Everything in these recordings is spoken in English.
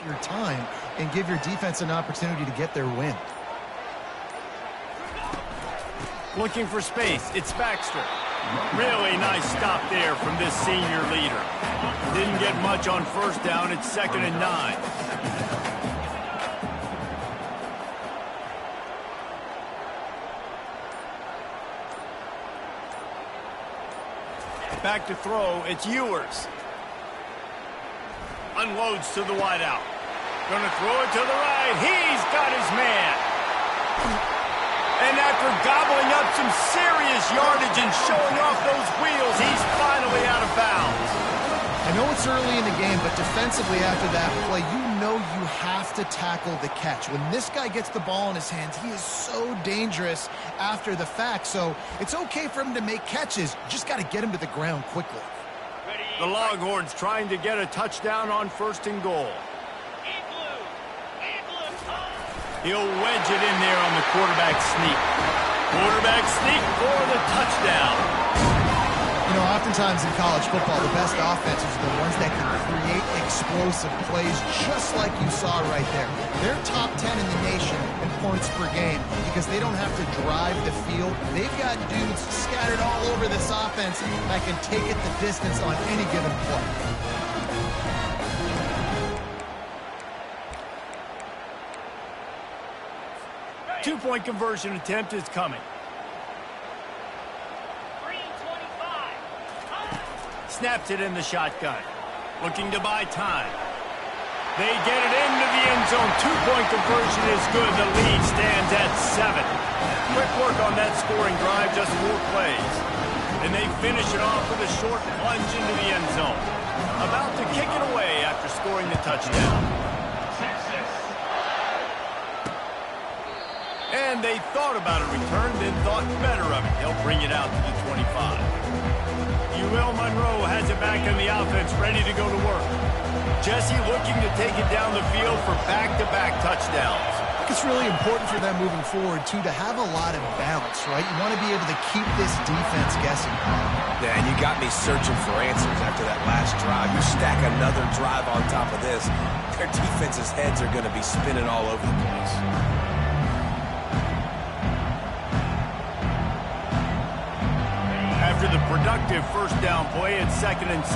your time and give your defense an opportunity to get their win. Looking for space. It's Baxter. Really nice stop there from this senior leader. Didn't get much on first down. It's 2nd and 9. Back to throw. It's Ewers. Unloads to the wideout. Gonna throw it to the right. He's got his man. And after gobbling up some serious yardage and showing off those wheels, he's finally out of bounds. I know it's early in the game, but defensively after that play, you know you have to tackle the catch. When this guy gets the ball in his hands, he is so dangerous after the fact. So it's okay for him to make catches. You just got to get him to the ground quickly. The Longhorns trying to get a touchdown on 1st and goal. He'll wedge it in there on the quarterback sneak. Quarterback sneak for the touchdown. You know, oftentimes in college football, the best offenses are the ones that can create explosive plays just like you saw right there. They're top 10 in the nation in points per game because they don't have to drive the field. They've got dudes scattered all over this offense that can take it the distance on any given play. Two-point conversion attempt is coming. Snaps it in the shotgun. Looking to buy time. They get it into the end zone. Two-point conversion is good. The lead stands at 7. Quick work on that scoring drive, just 4 plays. And they finish it off with a short plunge into the end zone. About to kick it away after scoring the touchdown. And they thought about a return, then thought better of it. They'll bring it out to the 25. UL Monroe has it back in the offense, ready to go to work. Jesse looking to take it down the field for back-to-back touchdowns. I think it's really important for them moving forward, too, to have a lot of balance, right? You want to be able to keep this defense guessing. Yeah, and you got me searching for answers after that last drive. You stack another drive on top of this, their defense's heads are going to be spinning all over the place. After the productive first down play, it's 2nd and 6.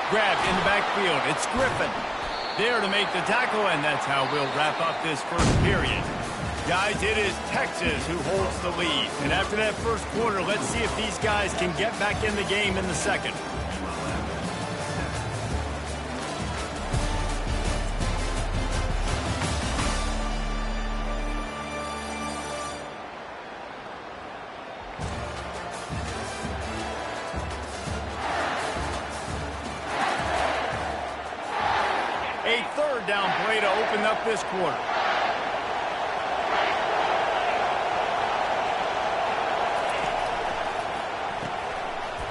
Grabbed in the backfield. It's Griffin. There to make the tackle, and that's how we'll wrap up this first period. Guys, it is Texas who holds the lead. And after that first quarter, let's see if these guys can get back in the game in the second. A third down play to open up this quarter.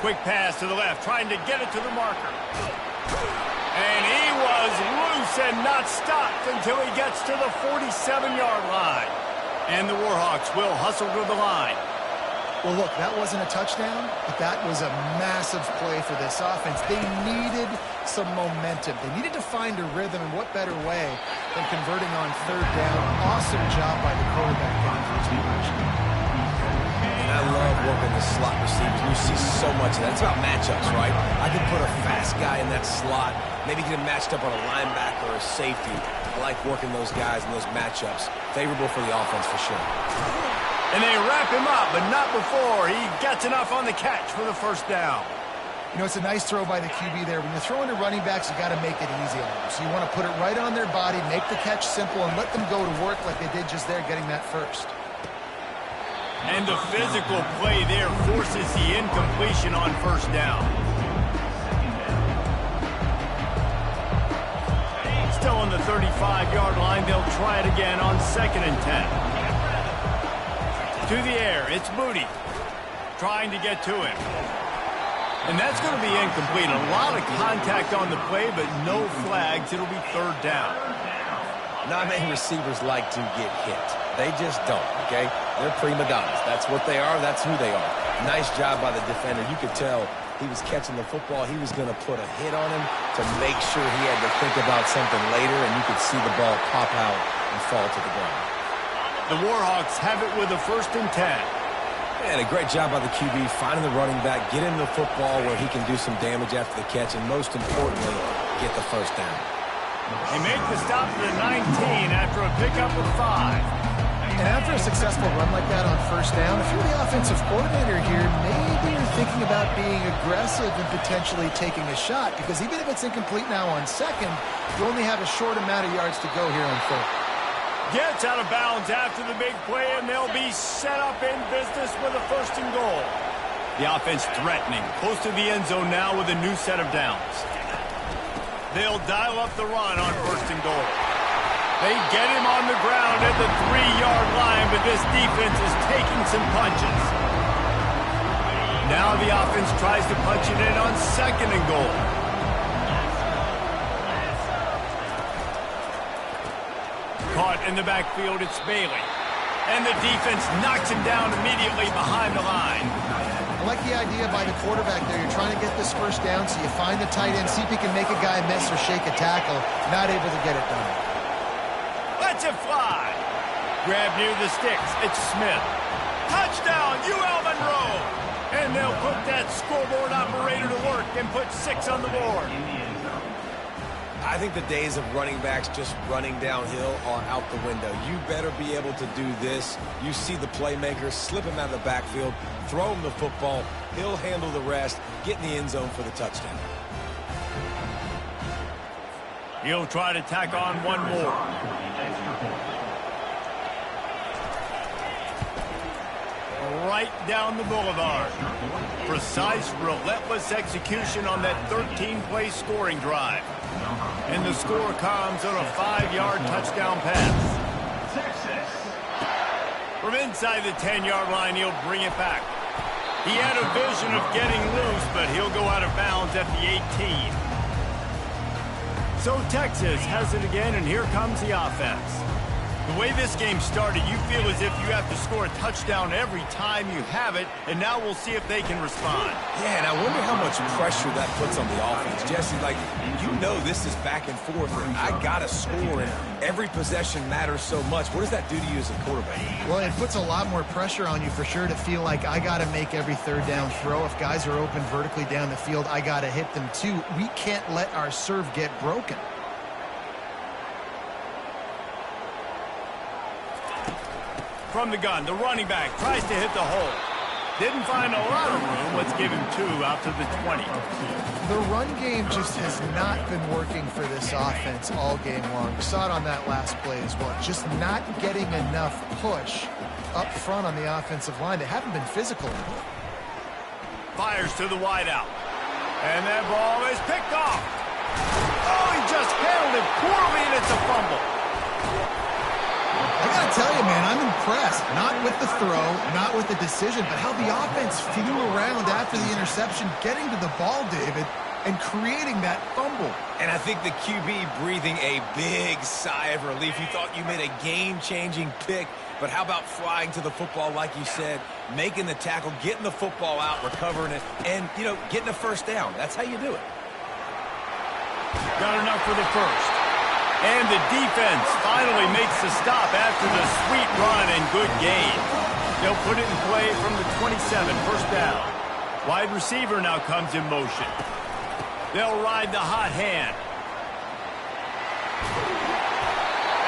Quick pass to the left, trying to get it to the marker. And he was loose and not stopped until he gets to the 47-yard line. And the Warhawks will hustle to the line. Well, look, that wasn't a touchdown, but that was a massive play for this offense. They needed some momentum. They needed to find a rhythm, and what better way than converting on third down. Awesome job by the quarterback getting first impression. And I love working the slot receivers. You see so much of that. It's about matchups, right? I could put a fast guy in that slot, maybe get him matched up on a linebacker or a safety. I like working those guys in those matchups. Favorable for the offense for sure. And they wrap him up, but not before he gets enough on the catch for the first down. You know, it's a nice throw by the QB there. When you're throwing to running backs, you got to make it easy on them. So you want to put it right on their body, make the catch simple, and let them go to work like they did just there, getting that first. And the physical play there forces the incompletion on first down. Still on the 35-yard line, they'll try it again on 2nd and 10. To the air, it's Moody trying to get to him. And that's going to be incomplete. A lot of contact on the play, but no flags. It'll be third down. Not many receivers like to get hit. They just don't, okay? They're prima donnas. That's what they are. That's who they are. Nice job by the defender. You could tell he was catching the football. He was going to put a hit on him to make sure he had to think about something later, and you could see the ball pop out and fall to the ground. The Warhawks have it with a 1st and 10. And a great job by the QB finding the running back, get him the football where he can do some damage after the catch, and most importantly, get the 1st down. They make the stop to the 19 after a pickup of 5. And after a successful run like that on 1st down, if you're the offensive coordinator here, maybe you're thinking about being aggressive and potentially taking a shot, because even if it's incomplete now on 2nd, you only have a short amount of yards to go here on 3rd. Gets out of bounds after the big play, and they'll be set up in business with a 1st and goal. The offense threatening, close to the end zone now with a new set of downs. They'll dial up the run on 1st and goal. They get him on the ground at the 3-yard line, but this defense is taking some punches. Now the offense tries to punch it in on 2nd and goal. Caught in the backfield, it's Bailey. And the defense knocks him down immediately behind the line. I like the idea by the quarterback there. You're trying to get this 1st down, so you find the tight end, see if he can make a guy miss or shake a tackle. Not able to get it done. Lets it fly. Grab near the sticks. It's Smith. Touchdown, UL Monroe. And they'll put that scoreboard operator to work and put 6 on the board. I think the days of running backs just running downhill are out the window. You better be able to do this. You see the playmaker, slip him out of the backfield, throw him the football. He'll handle the rest, get in the end zone for the touchdown. He'll try to tack on one more. Right down the boulevard. Precise, relentless execution on that 13-play scoring drive. And the score comes on a 5-yard touchdown pass. From inside the 10-yard line, he'll bring it back. He had a vision of getting loose, but he'll go out of bounds at the 18. So Texas has it again, and here comes the offense. The way this game started, you feel as if you have to score a touchdown every time you have it, and now we'll see if they can respond. Yeah, and I wonder how much pressure that puts on the offense. Jesse, like, you know this is back and forth, and I got to score, and every possession matters so much. What does that do to you as a quarterback? Well, it puts a lot more pressure on you for sure to feel like I got to make every 3rd down throw. If guys are open vertically down the field, I got to hit them too. We can't let our serve get broken. From the gun, the running back tries to hit the hole. Didn't find a lot of room. Let's give him 2 out to the 20. The run game just has not been working for this offense all game long. We saw it on that last play as well. Just not getting enough push up front on the offensive line. They haven't been physical enough. Fires to the wideout. And that ball is picked off. Oh, he just handled it poorly, and it's a fumble. I gotta tell you, man, I'm impressed. Not with the throw, not with the decision, but how the offense flew around after the interception, getting to the ball, David, and creating that fumble. And I think the QB breathing a big sigh of relief. You thought you made a game-changing pick, but how about flying to the football, like you said, making the tackle, getting the football out, recovering it, and, you know, getting a 1st down. That's how you do it. Got enough for the 1st. And the defense finally makes the stop after the sweet run and good gain. They'll put it in play from the 27, 1st down. Wide receiver now comes in motion. They'll ride the hot hand.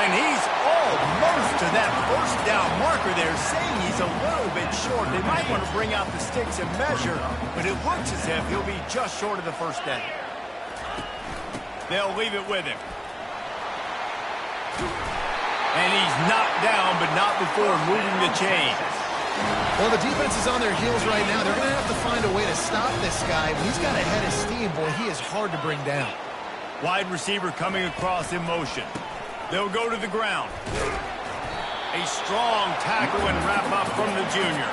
And he's almost to that 1st down marker there, saying he's a little bit short. They might want to bring out the sticks and measure, but it looks as if he'll be just short of the 1st down. They'll leave it with him. And he's knocked down, but not before moving the chains. Well, the defense is on their heels right now. They're going to have to find a way to stop this guy. When he's got a head of steam, boy, he is hard to bring down. Wide receiver coming across in motion. They'll go to the ground. A strong tackle and wrap up from the junior.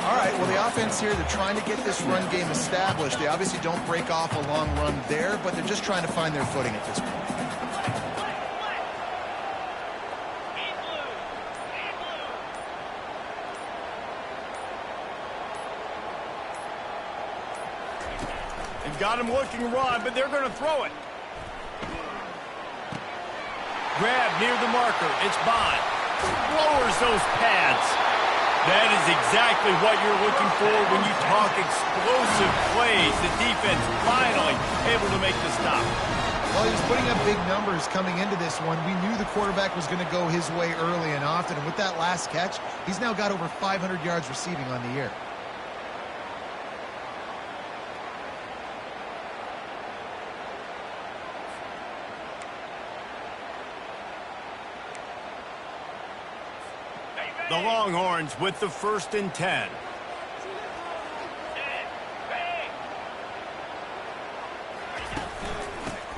All right, well, the offense here, they're trying to get this run game established. They obviously don't break off a long run there, but they're just trying to find their footing at this point. They've got him looking run, but they're going to throw it. Grab near the marker. It's Bond. Lowers those pads. That is exactly what you're looking for when you talk explosive plays. The defense finally able to make the stop. Well, he was putting up big numbers coming into this one. We knew the quarterback was going to go his way early and often. And with that last catch, he's now got over 500 yards receiving on the year. The Longhorns with the 1st and 10.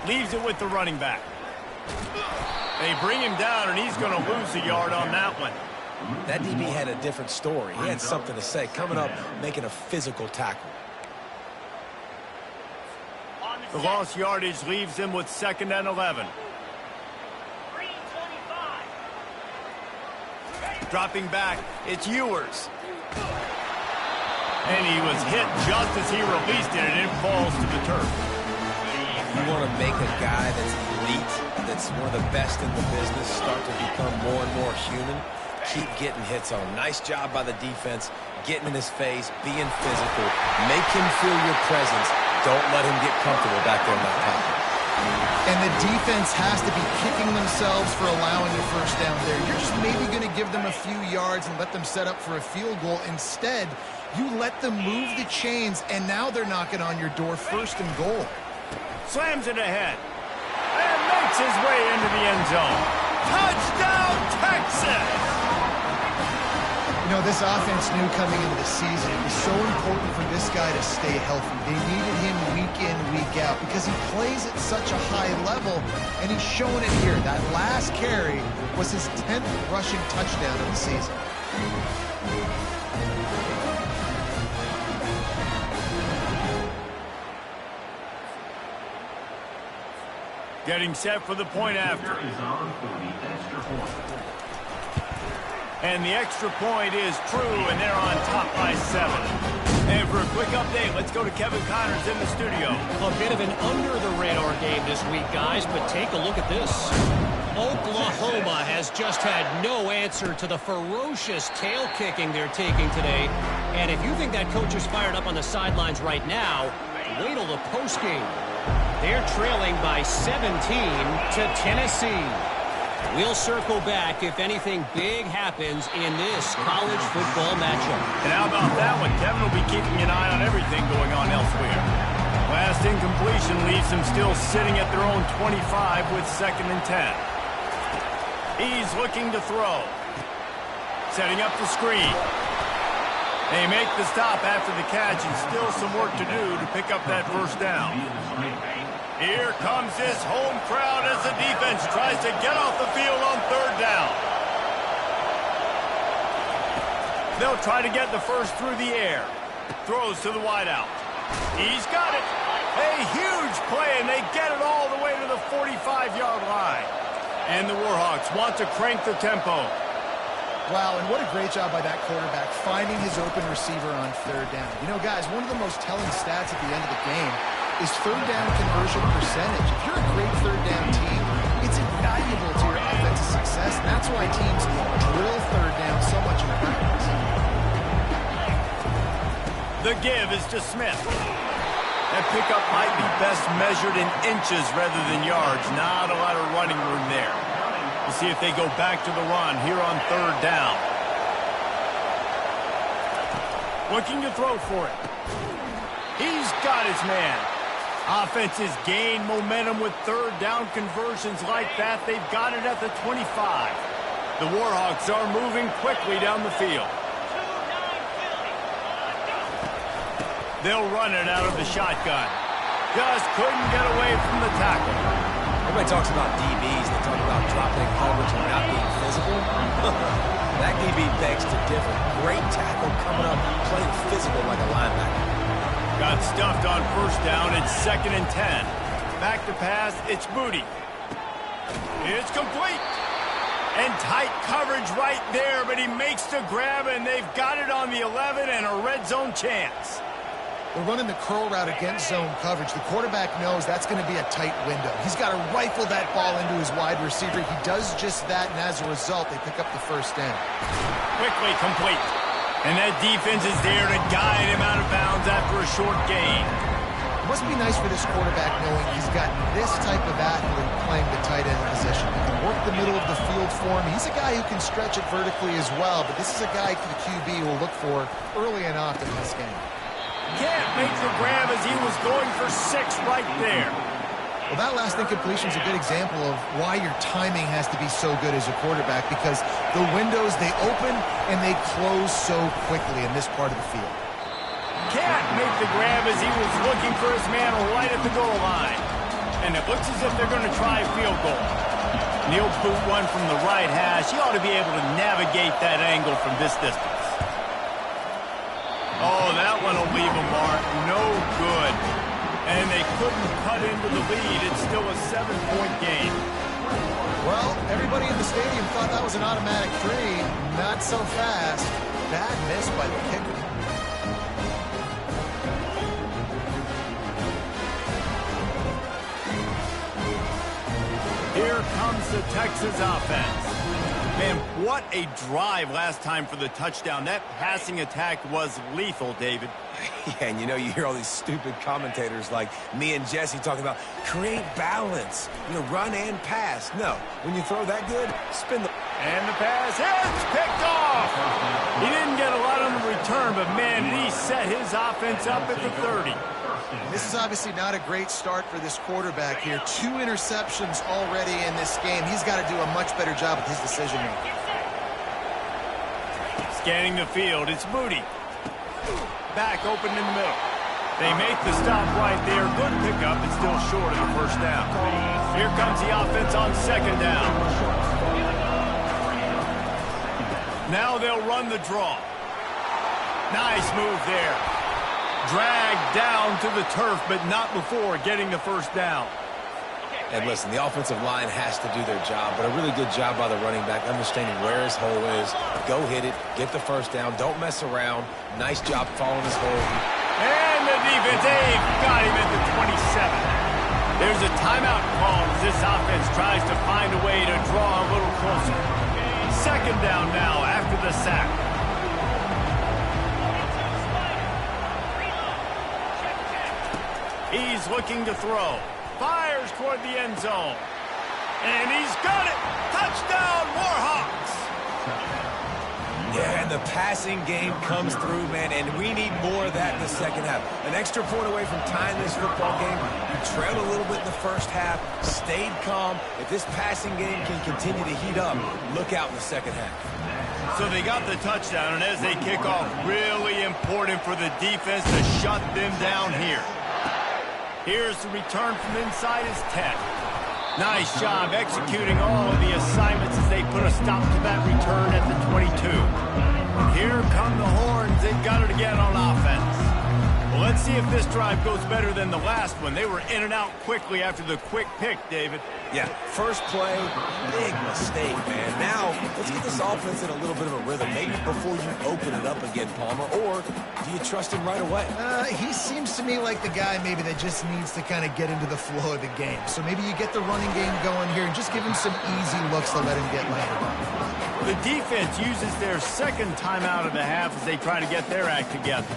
Leaves it with the running back. They bring him down, and he's going to lose a yard on that one. That DB had a different story. He had something to say, coming up, making a physical tackle. The lost yardage leaves him with 2nd and 11. Dropping back, it's Ewers. And he was hit just as he released it, and it falls to the turf. You want to make a guy that's elite, that's one of the best in the business, start to become more and more human, keep getting hits on him. Nice job by the defense, getting in his face, being physical. Make him feel your presence. Don't let him get comfortable back there in that pocket. And the defense has to be kicking themselves for allowing a 1st down there. You're just maybe going to give them a few yards and let them set up for a field goal. Instead, you let them move the chains, and now they're knocking on your door 1st and goal. Slams it ahead. And makes his way into the end zone. Touchdown, Texas! You know, this offense knew coming into the season it was so important for this guy to stay healthy. They needed him week in, week out because he plays at such a high level, and he's showing it here. That last carry was his 10th rushing touchdown of the season. Getting set for the point after. And the extra point is true, and they're on top by 7. And for a quick update, let's go to Kevin Connors in the studio. A bit of an under-the-radar game this week, guys, but take a look at this. Oklahoma has just had no answer to the ferocious tail kicking they're taking today. And if you think that coach is fired up on the sidelines right now, wait till the postgame. They're trailing by 17 to Tennessee. We'll circle back if anything big happens in this college football matchup. And how about that one? Kevin will be keeping an eye on everything going on elsewhere. Last incompletion leaves them still sitting at their own 25 with 2nd and 10. He's looking to throw. Setting up the screen. They make the stop after the catch, and still some work to do to pick up that 1st down. Here comes this home crowd as the defense tries to get off the field on 3rd down. They'll try to get the 1st through the air. Throws to the wideout. He's got it. A huge play, and they get it all the way to the 45-yard line. And the Warhawks want to crank the tempo. Wow, and what a great job by that quarterback finding his open receiver on 3rd down. You know, guys, one of the most telling stats at the end of the game is 3rd down conversion percentage. If you're a great 3rd down team, it's invaluable to your offensive success. And that's why teams drill 3rd down so much in practice. The give is to Smith. That pickup might be best measured in inches rather than yards. Not a lot of running room there. We'll see if they go back to the run here on 3rd down. Looking to throw for it. He's got his man. Offenses gain momentum with 3rd down conversions like that. They've got it at the 25. The Warhawks are moving quickly down the field. They'll run it out of the shotgun. Just couldn't get away from the tackle. Everybody talks about DBs. They talk about dropping coverage and not being physical. That DB begs to differ. Great tackle coming up, playing physical like a linebacker. Got stuffed on 1st down. It's 2nd and 10. Back to pass. It's Booty. It's complete. And tight coverage right there, but he makes the grab, and they've got it on the 11 and a red zone chance. We're running the curl route against zone coverage. The quarterback knows that's going to be a tight window. He's got to rifle that ball into his wide receiver. He does just that, and as a result, they pick up the first down. Quickly complete. And that defense is there to guide him out of bounds after a short gain. It must be nice for this quarterback knowing he's got this type of athlete playing the tight end position. He can work the middle of the field for him. He's a guy who can stretch it vertically as well, but this is a guy the QB will look for early and often in this game. Can't make the grab as he was going for 6 right there. Well, that last incompletion is a good example of why your timing has to be so good as a quarterback, because the windows, they open and they close so quickly in this part of the field. Can't make the grab as he was looking for his man right at the goal line. And it looks as if they're going to try a field goal. Neal boot one from the right hash. He ought to be able to navigate that angle from this distance. Oh, that one will leave a mark. No good. And they couldn't cut into the lead. It's still a 7-point game. Well, everybody in the stadium thought that was an automatic 3. Not so fast. Bad miss by the kicker. Here comes the Texas offense. Man, what a drive last time for the touchdown. That passing attack was lethal, David. Yeah, and you know, you hear all these stupid commentators like me and Jesse talking about create balance, run and pass. No, when you throw that good, spin the... And the pass is picked off. He didn't get a lot on the return, but man, did he set his offense up at the 30. This is obviously not a great start for this quarterback here. 2 interceptions already in this game. He's got to do a much better job with his decision-making. Scanning the field, it's Moody. Back open in the middle. They make the stop right there. Good pickup, but still short of the first down. Here comes the offense on 2nd down. Now they'll run the draw. Nice move there. Dragged down to the turf, but not before getting the first down. And listen, the offensive line has to do their job, but a really good job by the running back, understanding where his hole is. Go hit it, get the first down, don't mess around. Nice job following his hole. And the defense, they've got him at the 27. There's a timeout call as this offense tries to find a way to draw a little closer. 2nd down now after the sack. He's looking to throw. Fires toward the end zone. And he's got it. Touchdown, Warhawks. Yeah, and the passing game comes through, man, and we need more of that in the second half. An extra point away from tying this football game. You trailed a little bit in the first half, stayed calm. If this passing game can continue to heat up, look out in the second half. So they got the touchdown, and as they kick off, really important for the defense to shut them down here. Here's the return from inside his 10. Nice job executing all of the assignments as they put a stop to that return at the 22. Here come the horns. They've got it again on offense. Well, let's see if this drive goes better than the last one. They were in and out quickly after the quick pick, David. Yeah, first play, big mistake, man. Now, let's get this offense in a little bit of a rhythm. Maybe before you open it up again, Palmer, or do you trust him right away? He seems to me like the guy maybe that just needs to kind of get into the flow of the game. So maybe you get the running game going here and just give him some easy looks to let him get landed on. The defense uses their 2nd timeout of the half as they try to get their act together.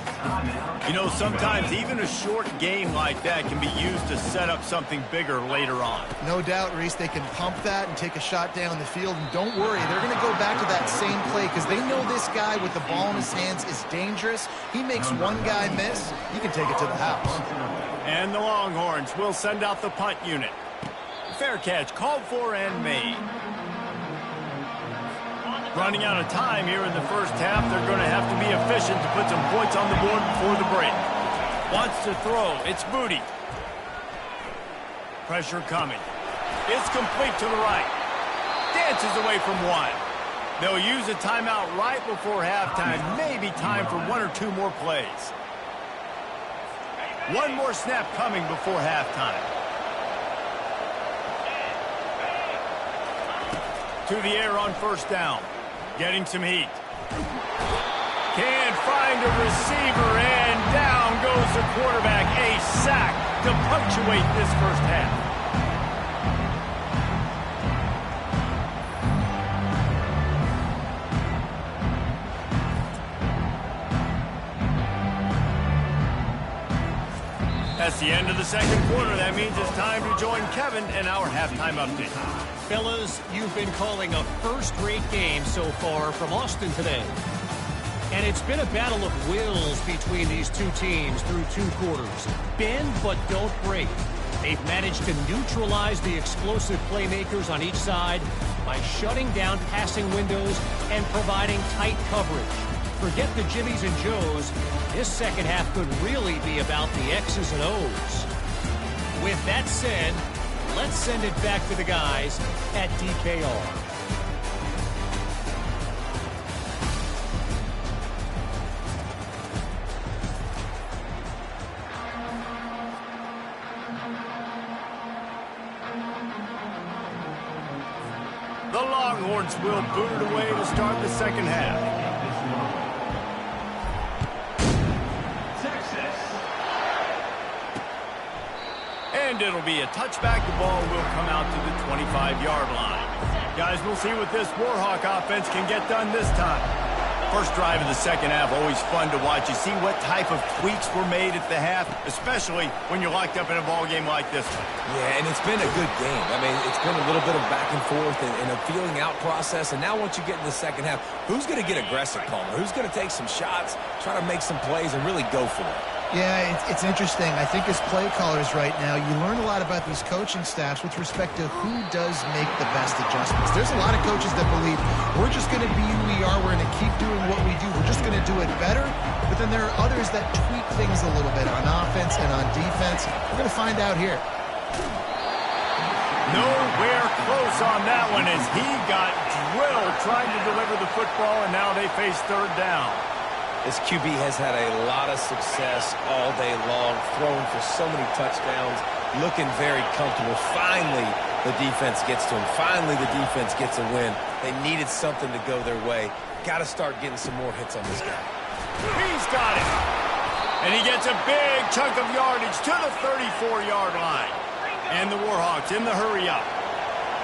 You know, sometimes even a short game like that can be used to set up something bigger later on. No doubt, Reese, they can pump that and take a shot down the field. And don't worry, they're going to go back to that same play because they know this guy with the ball in his hands is dangerous. He makes one guy miss, he can take it to the house. And the Longhorns will send out the punt unit. Fair catch called for and made. Running out of time here in the first half. They're going to have to be efficient to put some points on the board before the break. Wants to throw. It's Moody. Pressure coming. It's complete to the right. Dances away from one. They'll use a timeout right before halftime. Maybe time for 1 or 2 more plays. One more snap coming before halftime. To the air on first down. Getting some heat. Can't find a receiver, and down goes the quarterback. A sack to punctuate this first half. That's the end of the second quarter. That means it's time to join Kevin in our halftime update. Fellas, you've been calling a first-rate game so far from Austin today. And it's been a battle of wills between these two teams through 2 quarters. Bend but don't break. They've managed to neutralize the explosive playmakers on each side by shutting down passing windows and providing tight coverage. Forget the Jimmies and Joes. This second half could really be about the X's and O's. With that said, let's send it back to the guys at DKR. The Longhorns will boot it away to start the second half. And it'll be a touchback. The ball will come out to the 25-yard line. Guys, we'll see what this Warhawk offense can get done this time. First drive of the second half, always fun to watch. You see what type of tweaks were made at the half, especially when you're locked up in a ball game like this one. Yeah, and it's been a good game. I mean, it's been a little bit of back and forth and a feeling out process. And now once you get in the second half, who's going to get aggressive, Palmer? Who's going to take some shots, try to make some plays, and really go for it? Yeah, it's interesting. I think as play callers right now, you learn a lot about these coaching staffs with respect to who does make the best adjustments. There's a lot of coaches that believe we're just going to be who we are. We're going to keep doing what we do. We're just going to do it better. But then there are others that tweak things a little bit on offense and on defense. We're going to find out here. Nowhere close on that one as he got drilled trying to deliver the football, and now they face third down. This QB has had a lot of success all day long, throwing for so many touchdowns, looking very comfortable. Finally, the defense gets to him. Finally, the defense gets a win. They needed something to go their way. Got to start getting some more hits on this guy. He's got it. And he gets a big chunk of yardage to the 34-yard line. And the Warhawks in the hurry-up.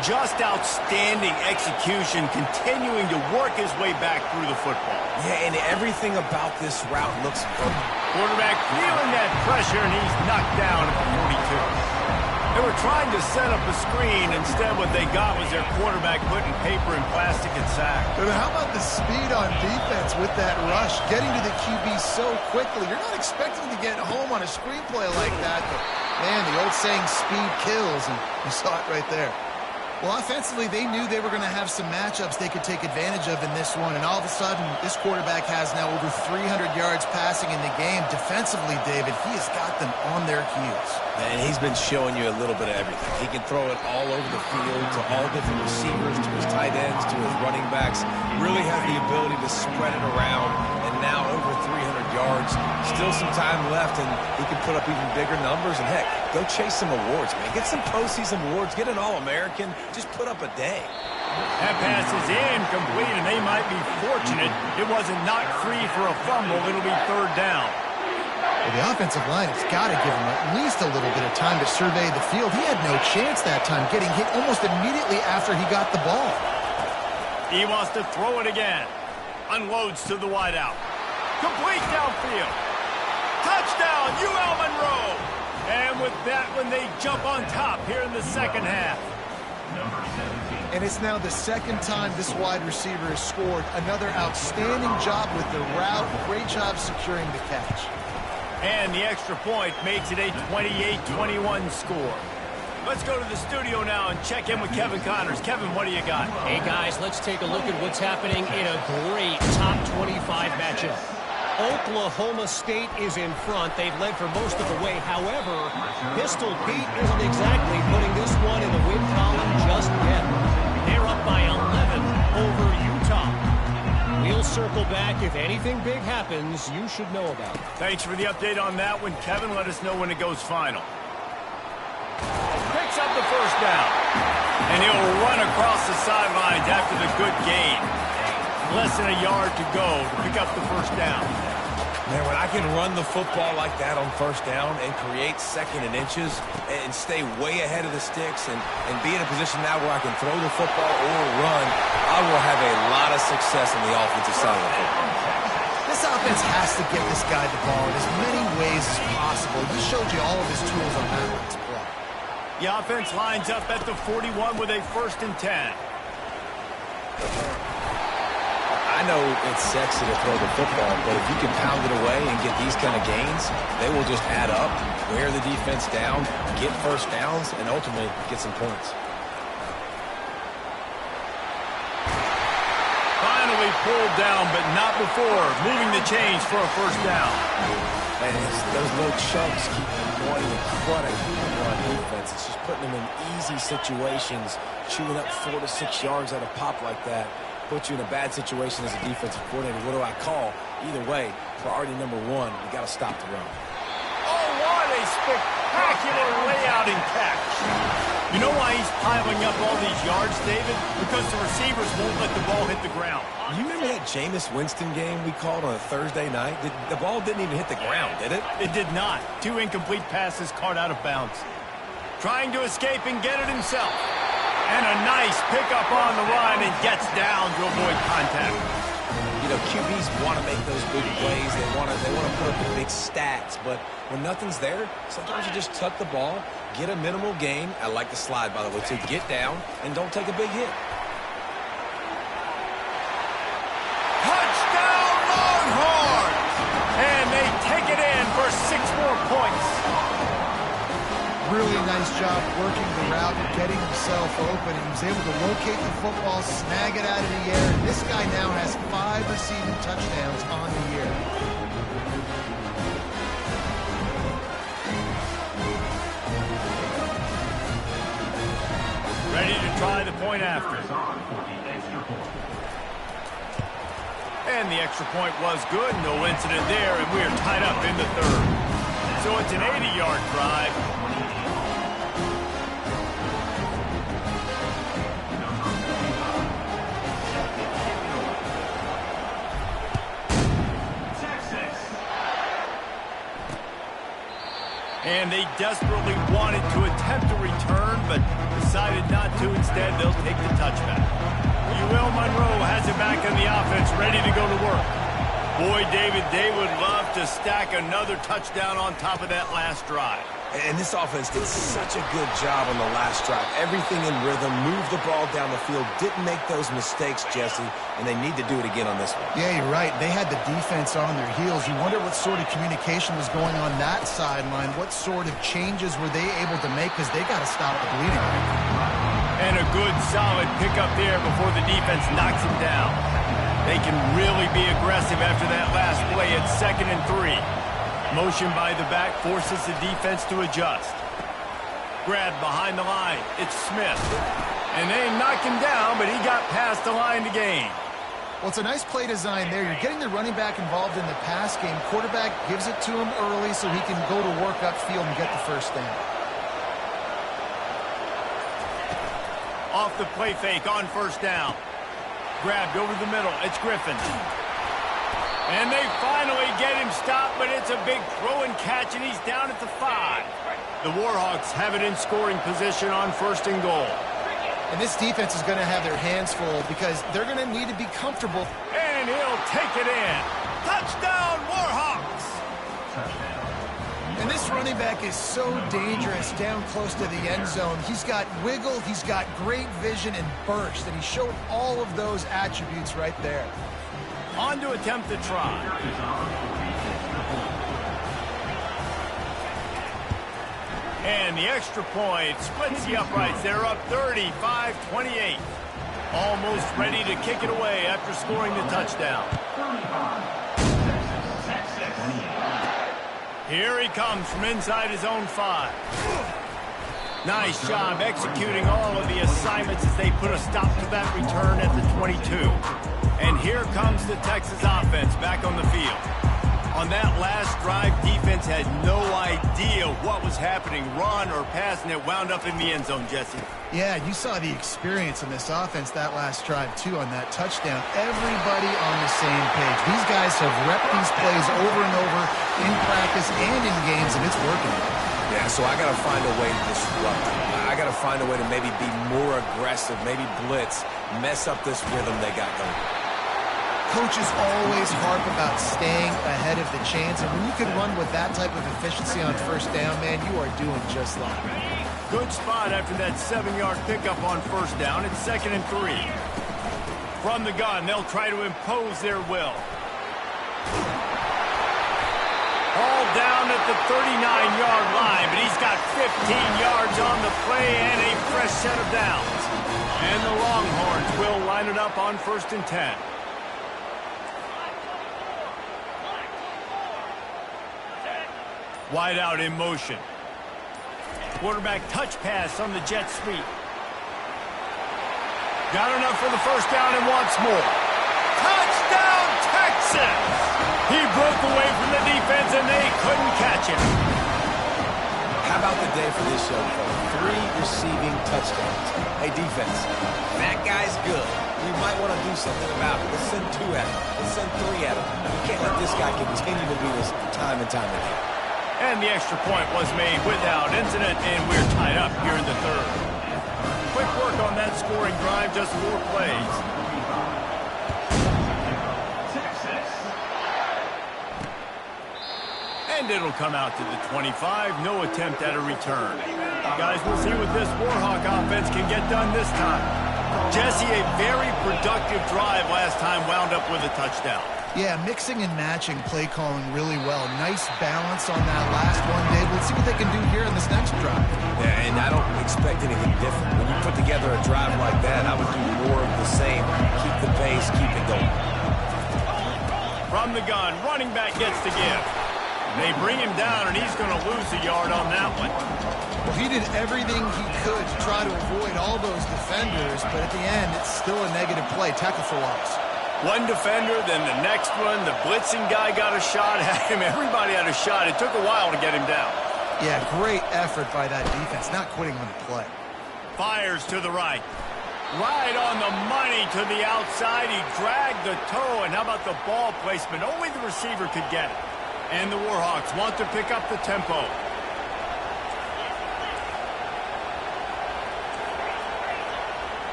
Just outstanding execution, continuing to work his way back through the football. Yeah, and everything about this route looks good. Quarterback feeling that pressure, and he's knocked down at the 42. They were trying to set up a screen. Instead, what they got was their quarterback putting paper and plastic and sack. But how about the speed on defense with that rush, getting to the QB so quickly? You're not expecting to get home on a screenplay like that, but, man, the old saying, speed kills, and you saw it right there. Well, offensively, they knew they were going to have some matchups they could take advantage of in this one, and all of a sudden, this quarterback has now over 300 yards passing in the game. Defensively, David, he has got them on their heels. And he's been showing you a little bit of everything. He can throw it all over the field to all different receivers, to his tight ends, to his running backs. Really has the ability to spread it around, and now over 300 yards. Still some time left, and he can put up even bigger numbers. And, heck, go chase some awards, man. Get some postseason awards. Get an All-American. Just put up a day. That pass is incomplete, and they might be fortunate it wasn't knocked free for a fumble. It'll be third down. Well, the offensive line has got to give him at least a little bit of time to survey the field. He had no chance that time, getting hit almost immediately after he got the ball. He wants to throw it again. Unloads to the wideout. Complete downfield. Touchdown, UL Monroe. And with that one, they jump on top here in the second half. And it's now the second time this wide receiver has scored. Another outstanding job with the route. Great job securing the catch. And the extra point makes it a 28-21 score. Let's go to the studio now and check in with Kevin Connors. Kevin, what do you got? Hey, guys, let's take a look at what's happening in a great top 25 matchup. Oklahoma State is in front. They've led for most of the way. However, Pistol Pete isn't exactly putting this one in the win column just yet. They're up by 11 over Utah. We'll circle back. If anything big happens, you should know about it. Thanks for the update on that one, Kevin. Let us know when it goes final. Picks up the first down. And he'll run across the sidelines after the good gain. less than a yard to go to pick up the first down. Man, when I can run the football like that on first down and create second and inches and stay way ahead of the sticks and be in a position now where I can throw the football or run, I will have a lot of success on the offensive side of the football. This offense has to get this guy the ball in as many ways as possible. He showed you all of his tools on that last play. The offense lines up at the 41 with a 1st and 10. I know it's sexy to throw the football, but if you can pound it away and get these kind of gains, they will just add up, wear the defense down, get first downs, and ultimately get some points. Finally pulled down, but not before moving the chains for a first down. And those little chunks keep going and crudding on defense. It's just putting them in easy situations, chewing up 4 to 6 yards at a pop like that. Put you in a bad situation as a defensive coordinator. What do I call? Either way, priority number one, you got to stop the run. Oh, what a spectacular layout and catch. You know why he's piling up all these yards, David? Because the receivers won't let the ball hit the ground. You remember that Jameis Winston game we called on a Thursday night? The ball didn't even hit the ground, did it? It did not. 2 incomplete passes caught out of bounds. Trying to escape and get it himself. And a nice pickup on the run and gets down to avoid contact. You know, QBs want to make those big plays. They want to put up the big stats. But when nothing's there, sometimes you just tuck the ball, get a minimal gain. I like the slide, by the way, to get down and don't take a big hit. Touchdown, Longhorns! And they take it in for 6 more points. Really nice job working the route and getting himself open. He was able to locate the football, snag it out of the air. And this guy now has 5 receiving touchdowns on the year. Ready to try the point after. And the extra point was good. No incident there, and we are tied up in the 3rd. So it's an 80-yard drive. And they desperately wanted to attempt a return, but decided not to. Instead, they'll take the touchback. Will Monroe has it back in the offense, ready to go to work. Boy, David, they would love to stack another touchdown on top of that last drive. And this offense did such a good job on the last drive. Everything in rhythm, moved the ball down the field, didn't make those mistakes, Jesse, and they need to do it again on this one. Yeah, you're right. They had the defense on their heels. You wonder what sort of communication was going on that sideline. What sort of changes were they able to make, because they got to stop the bleeding. And a good, solid pickup there before the defense knocks him down. They can really be aggressive after that last play at 2nd and 3. Motion by the back forces the defense to adjust. Grab behind the line. It's Smith. And they knock him down, but he got past the line to gain. Well, it's a nice play design there. You're getting the running back involved in the pass game. Quarterback gives it to him early so he can go to work upfield and get the first down. Off the play fake on first down. Grabbed over the middle. It's Griffin. And they finally get him stopped, but it's a big throw and catch, and he's down at the 5. The Warhawks have it in scoring position on 1st and goal. And this defense is going to have their hands full because they're going to need to be comfortable. And he'll take it in. Touchdown, Warhawks! And this running back is so dangerous down close to the end zone. He's got wiggle, he's got great vision and burst, and he showed all of those attributes right there. On to attempt the try. And the extra point splits the uprights. They're up 35-28. Almost ready to kick it away after scoring the touchdown. Here he comes from inside his own 5. Nice job executing all of the assignments as they put a stop to that return at the 22. And here comes the Texas offense back on the field. On that last drive, defense had no idea what was happening, run or pass, and it wound up in the end zone, Jesse. Yeah, you saw the experience in this offense that last drive, too, on that touchdown. Everybody on the same page. These guys have repped these plays over and over in practice and in games, and it's working. Yeah, so I got to find a way to disrupt it. I got to find a way to maybe be more aggressive, maybe blitz, mess up this rhythm they got going. Coaches always harp about staying ahead of the chains, and when you can run with that type of efficiency on first down, man, you are doing just that. Good spot after that 7-yard pickup on first down. It's 2nd and 3. From the gun, they'll try to impose their will. All down at the 39-yard line, but he's got 15 yards on the play and a fresh set of downs. And the Longhorns will line it up on 1st and 10. Wide out in motion. Quarterback touch pass on the jet sweep. Got enough for the first down and wants more. Touchdown, Texas! He broke away from the defense and they couldn't catch him. How about the day for this show, folks? 3 receiving touchdowns. Hey, defense, that guy's good. We might want to do something about it. Let's send 2 at him. Let's send 3 at him. We can't let this guy continue to beat us time and time again. And the extra point was made without incident, and we're tied up here in the 3rd. Quick work on that scoring drive, just 4 plays. And it'll come out to the 25. No attempt at a return. Guys, we'll see what this Warhawk offense can get done this time. Jesse, a very productive drive last time wound up with a touchdown. Yeah, mixing and matching play calling really well. Nice balance on that last one, Dave. Let's see what they can do here in this next drive. Yeah, and I don't expect anything different. When you put together a drive like that, I would do more of the same. Keep the pace, keep it going. From the gun, running back gets the give. They bring him down, and he's going to lose a yard on that one. Well, he did everything he could to try to avoid all those defenders, but at the end, it's still a negative play. Tackle for loss. One defender, then the next one. The blitzing guy got a shot at him. Everybody had a shot. It took a while to get him down. Yeah, great effort by that defense, not quitting on the play. Fires to the right. Right on the money to the outside. He dragged the toe, and how about the ball placement? Only the receiver could get it. And the Warhawks want to pick up the tempo.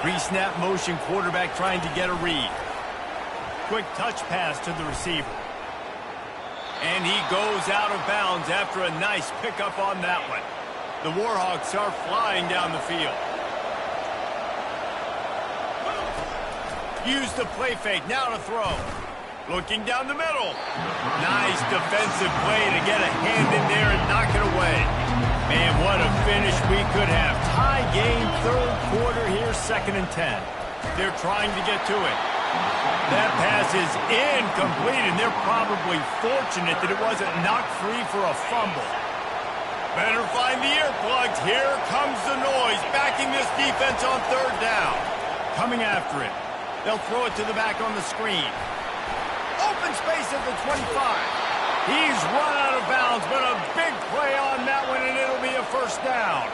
Pre-snap motion, quarterback trying to get a read. Quick touch pass to the receiver. And he goes out of bounds after a nice pickup on that one. The Warhawks are flying down the field. Use the play fake, now to throw. Looking down the middle. Nice defensive play to get a hand in there and knock it away. Man, what a finish we could have. Tie game, 3rd quarter here, 2nd and 10. They're trying to get to it. That pass is incomplete, and they're probably fortunate that it wasn't knocked free for a fumble. Better find the earplugs. Here comes the noise, backing this defense on 3rd down. Coming after it. They'll throw it to the back on the screen. Open space at the 25. He's run out of bounds, but a big play on that one, and it'll be a 1st down.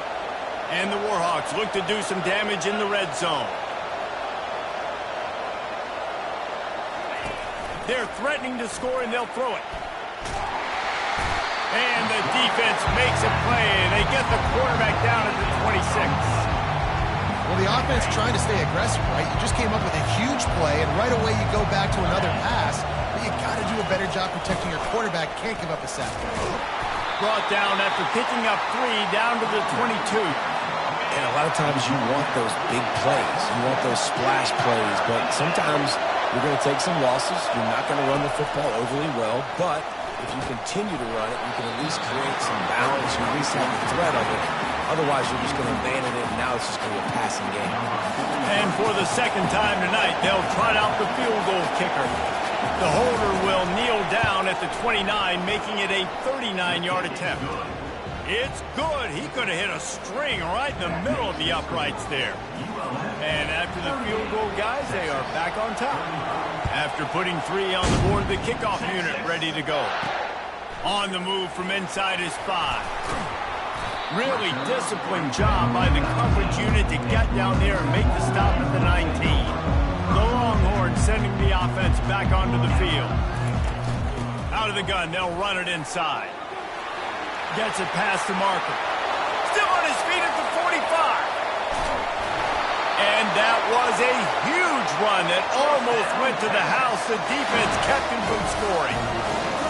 And the Warhawks look to do some damage in the red zone. They're threatening to score, and they'll throw it. And the defense makes a play, and they get the quarterback down at the 26. Well, the offense trying to stay aggressive, right? You just came up with a huge play, and right away you go back to another pass. But you got to do a better job protecting your quarterback. Can't give up a sack. Brought down after picking up 3 down to the 22. And a lot of times you want those big plays. You want those splash plays. But sometimes you're going to take some losses. You're not going to run the football overly well. But if you continue to run it, you can at least create some balance. You at least have the threat of it. Otherwise, you're just going to abandon it, and now it's just going to be a passing game. And for the 2nd time tonight, they'll trot out the field goal kicker. The holder will kneel down at the 29, making it a 39-yard attempt. It's good. He could have hit a string right in the middle of the uprights there. And after the field goal, guys, they are back on top. After putting 3 on the board, the kickoff unit ready to go. On the move from inside his 5. Really disciplined job by the coverage unit to get down there and make the stop at the 19. The Longhorns sending the offense back onto the field. Out of the gun, they'll run it inside. Gets it past the marker. Still on his feet at the 45. And that was a huge run that almost went to the house. The defense kept him from scoring.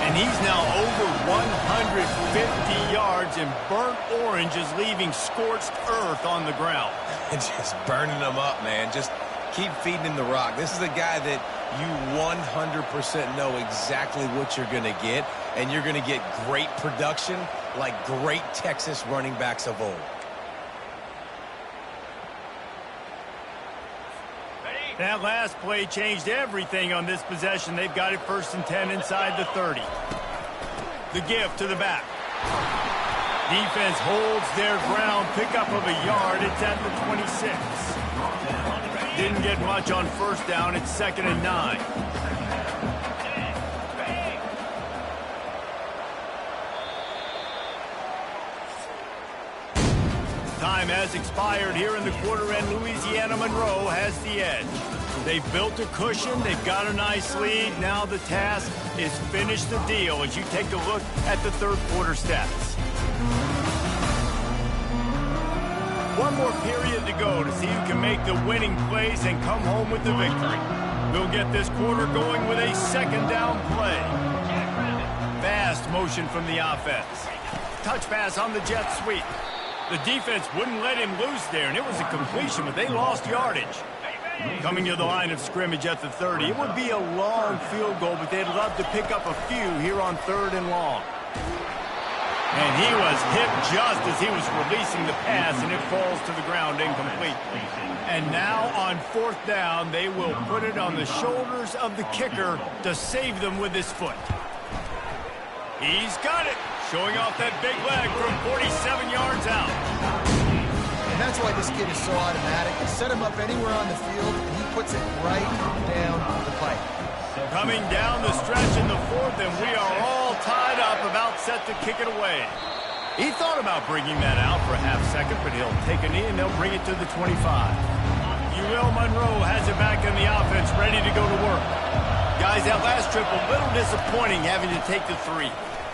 And he's now over 150 yards, and burnt orange is leaving scorched earth on the ground. Just burning them up, man. Just keep feeding him the rock. This is a guy that you 100% know exactly what you're going to get, and you're going to get great production like great Texas running backs of old. That last play changed everything on this possession. They've got it 1st and 10 inside the 30. The give to the back. Defense holds their ground. Pickup of a yard. It's at the 26. Didn't get much on 1st down. It's 2nd and 9. Time has expired here in the quarter, and Louisiana Monroe has the edge. They've built a cushion. They've got a nice lead. Now the task is finish the deal as you take a look at the 3rd quarter stats. One more period to go to see who can make the winning plays and come home with the victory. We'll get this quarter going with a 2nd down play. Fast motion from the offense. Touch pass on the jet sweep. The defense wouldn't let him loose there, and it was a completion, but they lost yardage. Coming to the line of scrimmage at the 30. It would be a long field goal, but they'd love to pick up a few here on 3rd and long. And he was hit just as he was releasing the pass, and it falls to the ground incomplete. And now on 4th down, they will put it on the shoulders of the kicker to save them with his foot. He's got it. Showing off that big leg from 47 yards out. And that's why this kid is so automatic. You set him up anywhere on the field, and he puts it right down the pipe. Coming down the stretch in the 4th, and we are all tied up, about set to kick it away. He thought about bringing that out for a half second, but he'll take a knee, and they'll bring it to the 25. UL Monroe has it back in the offense, ready to go to work. Guys, that last trip, a little disappointing having to take the 3.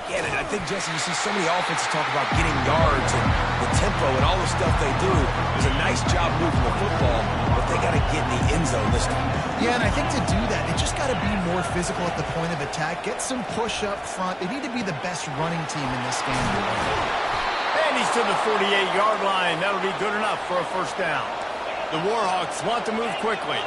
Yeah, I think, Jesse, you see so many offenses talk about getting yards and the tempo and all the stuff they do. It was a nice job moving the football, but they got to get in the end zone this time. Yeah, and I think to do that, they just got to be more physical at the point of attack. Get some push up front. They need to be the best running team in this game. And he's to the 48-yard line. That'll be good enough for a 1st down. The Warhawks want to move quickly.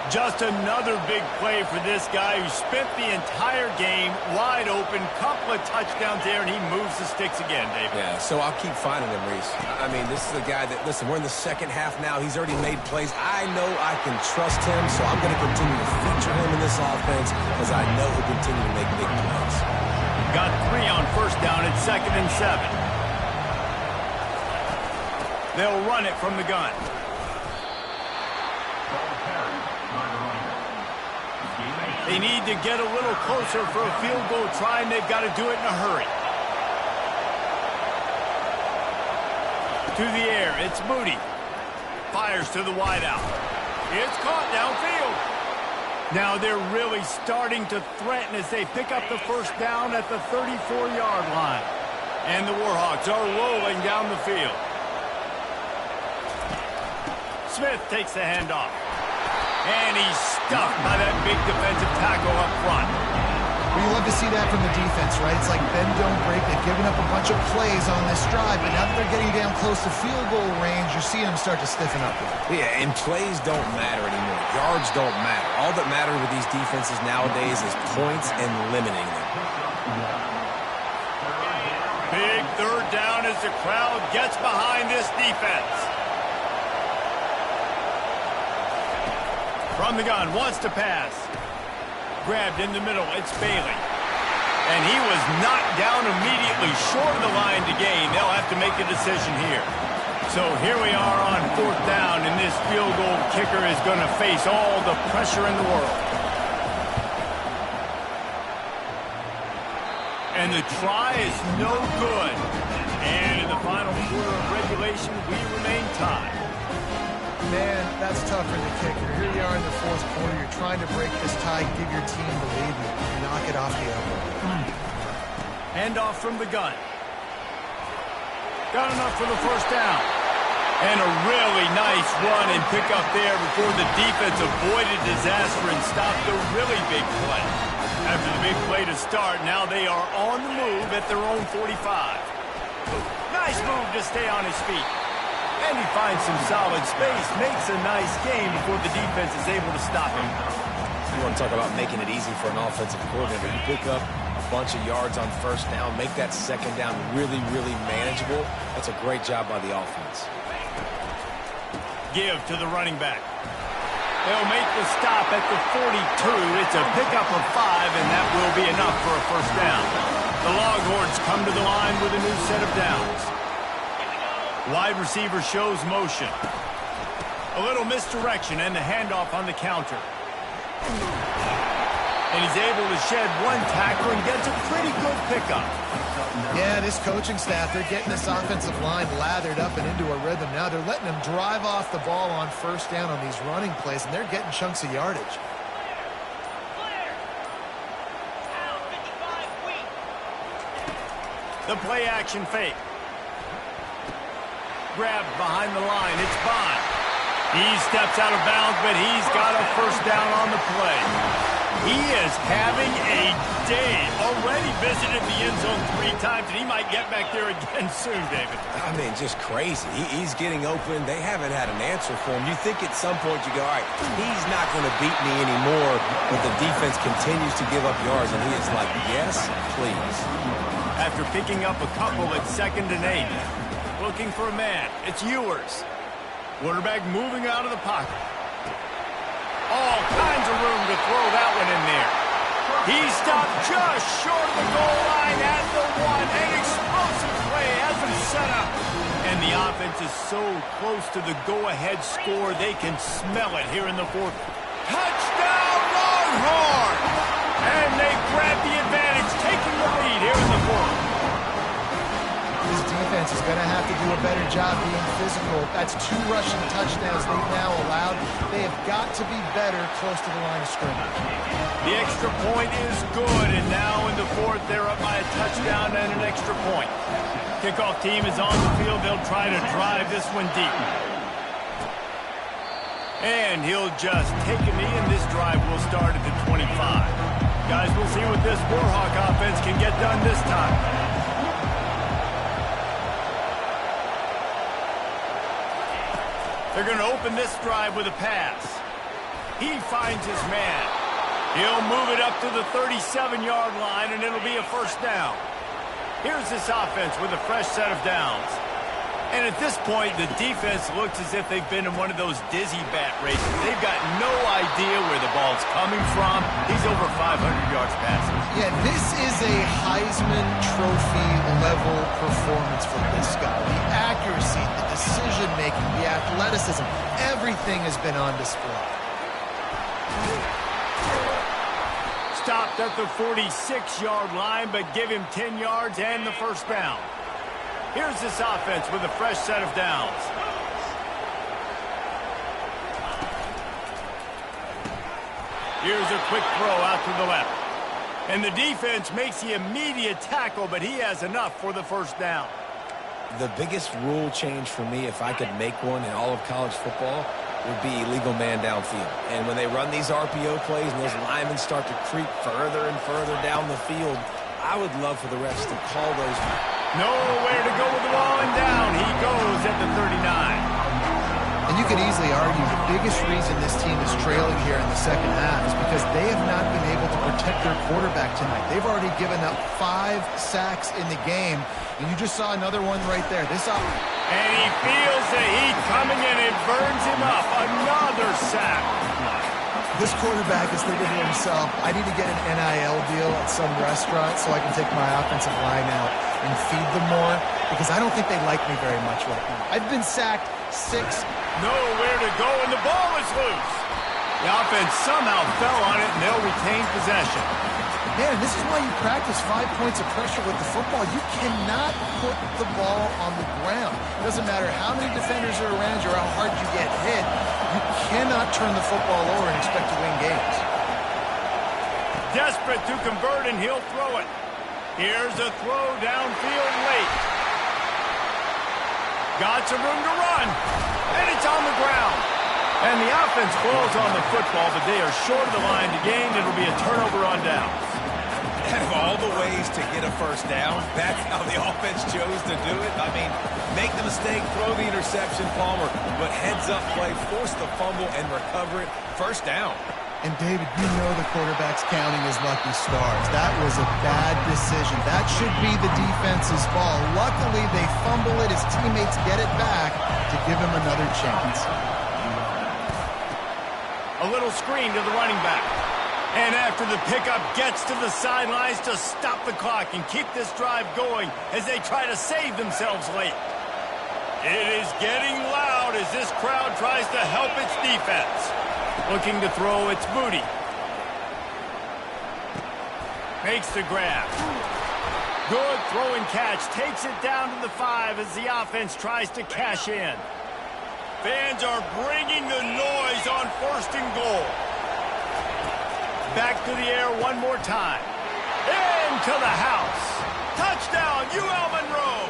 Just another big play for this guy who spent the entire game wide open. Couple of touchdowns there, and he moves the sticks again, David. Yeah, so I'll keep finding him, Reese. I mean, this is a guy that, listen, we're in the 2nd half now. He's already made plays. I know I can trust him, so I'm going to continue to feature him in this offense because I know he'll continue to make big plays. Got 3 on 1st down. It's 2nd and 7. They'll run it from the gun. They need to get a little closer for a field goal try, and they've got to do it in a hurry. To the air, it's Moody. Fires to the wideout. It's caught downfield. Now they're really starting to threaten as they pick up the 1st down at the 34-yard line. And the Warhawks are rolling down the field. Smith takes the handoff. And he's stuffed by that big defensive tackle up front. Well, you love to see that from the defense, right? It's like bend, don't break. They've given up a bunch of plays on this drive, but now that they're getting down close to field goal range, you're seeing them start to stiffen up. Yeah, and plays don't matter anymore. Yards don't matter. All that matters with these defenses nowadays is points and limiting them. Big 3rd down as the crowd gets behind this defense. From the gun, wants to pass. Grabbed in the middle, it's Bailey. And he was knocked down immediately short of the line to gain. They'll have to make a decision here. So here we are on 4th down, and this field goal kicker is going to face all the pressure in the world. And the try is no good. And in the final quarter of regulation, we remain tied. Man, that's tough for the kicker. Here you are in the 4th quarter. You're trying to break this tie, give your team the lead, and knock it off the elbow. Handoff from the gun. Got enough for the 1st down. And a really nice run and pick up there before the defense avoided disaster and stopped the really big play. After the big play to start, now they are on the move at their own 45. Nice move to stay on his feet. And he finds some solid space, makes a nice game before the defense is able to stop him. You want to talk about making it easy for an offensive coordinator. You pick up a bunch of yards on 1st down, make that 2nd down really, really manageable. That's a great job by the offense. Give to the running back. They'll make the stop at the 42. It's a pickup of 5, and that will be enough for a 1st down. The Longhorns come to the line with a new set of downs. Wide receiver shows motion. A little misdirection and the handoff on the counter. And he's able to shed one tackle and gets a pretty good pickup. Yeah, this coaching staff, they're getting this offensive line lathered up and into a rhythm. Now they're letting them drive off the ball on 1st down on these running plays, and they're getting chunks of yardage. The play action fake. Grabbed behind the line. It's Bond. He steps out of bounds, but he's got a 1st down on the play. He is having a day. Already visited the end zone 3 times, and he might get back there again soon, David. I mean, just crazy. He's getting open. They haven't had an answer for him. You think at some point you go, all right, he's not going to beat me anymore, but the defense continues to give up yards, and he is like, yes, please. After picking up a couple at 2nd and 8. Looking for a man. It's Ewers. Quarterback moving out of the pocket. All kinds of room to throw that one in there. He stopped just short of the goal line at the 1. An explosive play has him set up. And the offense is so close to the go-ahead score, they can smell it here in the 4th. Touchdown, Longhorns! And they grab the advantage, taking the lead here in the 4th. This defense is going to have to do a better job being physical. That's 2 rushing touchdowns they've now allowed. They have got to be better close to the line of scrimmage. The extra point is good, and now in the 4th, they're up by a touchdown and an extra point. Kickoff team is on the field. They'll try to drive this one deep. And he'll just take a knee, and this drive will start at the 25. Guys, we'll see what this Warhawk offense can get done this time. They're going to open this drive with a pass. He finds his man. He'll move it up to the 37-yard line, and it'll be a 1st down. Here's this offense with a fresh set of downs. And at this point, the defense looks as if they've been in one of those dizzy bat races. They've got no idea where the ball's coming from. He's over 500 yards passing. Yeah, this is a Heisman Trophy level performance from this guy. The accuracy, the decision-making, the athleticism, everything has been on display. Stopped at the 46-yard line, but give him 10 yards and the 1st down. Here's this offense with a fresh set of downs. Here's a quick throw out to the left. And the defense makes the immediate tackle, but he has enough for the 1st down. The biggest rule change for me, if I could make one in all of college football, would be illegal man downfield. And when they run these RPO plays and those linemen start to creep further and further down the field, I would love for the refs to call those. Nowhere to go with the ball, and down he goes at the 39. And you could easily argue the biggest reason this team is trailing here in the 2nd half is because they have not been able to protect their quarterback tonight. They've already given up 5 sacks in the game, and you just saw another one right there. And he feels the heat coming in and burns him up. Another sack. This quarterback is thinking to himself, I need to get an NIL deal at some restaurant so I can take my offensive line out and feed them more, because I don't think they like me very much right now. I've been sacked 6. Nowhere to go, and the ball is loose. The offense somehow fell on it, and they'll retain possession. Man, this is why you practice 5 points of pressure with the football. You cannot put the ball on the ground. It doesn't matter how many defenders are around you or how hard you get hit. You cannot turn the football over and expect to win games. Desperate to convert, and he'll throw it. Here's a throw downfield late. Got some room to run, and it's on the ground. And the offense falls on the football, but they are short of the line to gain. It'll be a turnover on downs. Out of all the ways to get a first down, that's how the offense chose to do it. I mean, make the mistake, throw the interception, Palmer, but heads-up play, force the fumble, and recover it. First down. And, David, you know the quarterback's counting his lucky stars. That was a bad decision. That should be the defense's ball. Luckily, they fumble it. His teammates get it back to give him another chance. A little screen to the running back. And after the pickup, gets to the sidelines to stop the clock and keep this drive going as they try to save themselves late. It is getting loud as this crowd tries to help its defense. Looking to throw, it's Moody. Makes the grab. Good throw and catch. Takes it down to the 5 as the offense tries to cash in. Fans are bringing the noise on 1st and goal. Back to the air one more time. Into the house. Touchdown, UL Monroe.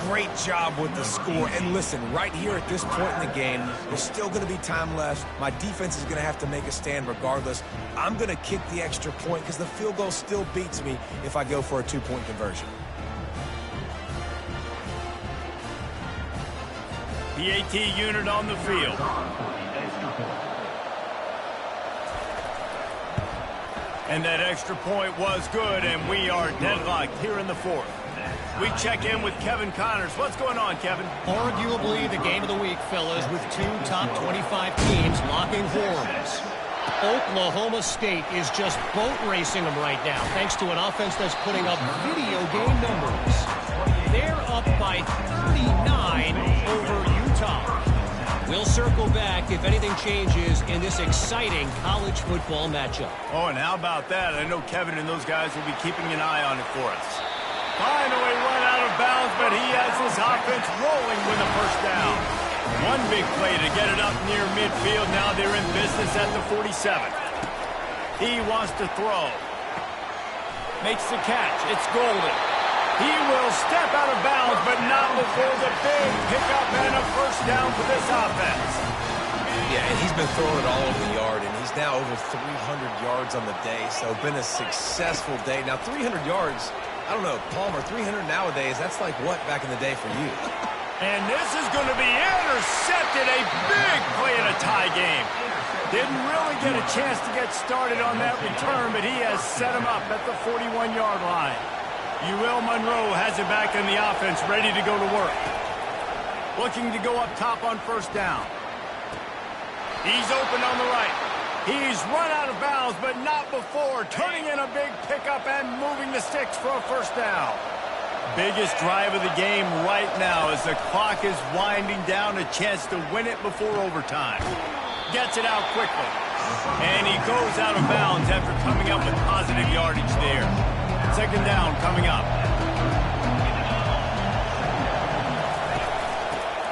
Great job with the score. And listen, right here at this point in the game, there's still going to be time left. My defense is going to have to make a stand regardless. I'm going to kick the extra point because the field goal still beats me if I go for a 2-point conversion. PAT unit on the field. And that extra point was good, and we are deadlocked here in the 4th. We check in with Kevin Connors. What's going on, Kevin? Arguably the game of the week, fellas, with 2 top 25 teams locking horns. Oklahoma State is just boat racing them right now, thanks to an offense that's putting up video game numbers. They're up by 39 over Utah. We'll circle back if anything changes in this exciting college football matchup. Oh, and how about that? I know Kevin and those guys will be keeping an eye on it for us. Finally run out of bounds, but he has his offense rolling with a first down. One big play to get it up near midfield. Now they're in business at the 47. He wants to throw. Makes the catch. It's Golden. He will step out of bounds, but not before the big pickup and a first down for this offense. Yeah, and he's been throwing it all over the yard, and he's now over 300 yards on the day, so been a successful day. Now, 300 yards, I don't know, Palmer, 300 nowadays, that's like what back in the day for you? And this is going to be intercepted. A big play in a tie game. Didn't really get a chance to get started on that return, but he has set him up at the 41-yard line. UL Monroe has it back in the offense, ready to go to work. Looking to go up top on first down. He's open on the right. He's run out of bounds, but not before turning in a big pickup and moving the sticks for a first down. Biggest drive of the game right now as the clock is winding down, a chance to win it before overtime. Gets it out quickly. And he goes out of bounds after coming up with positive yardage there. Second down coming up.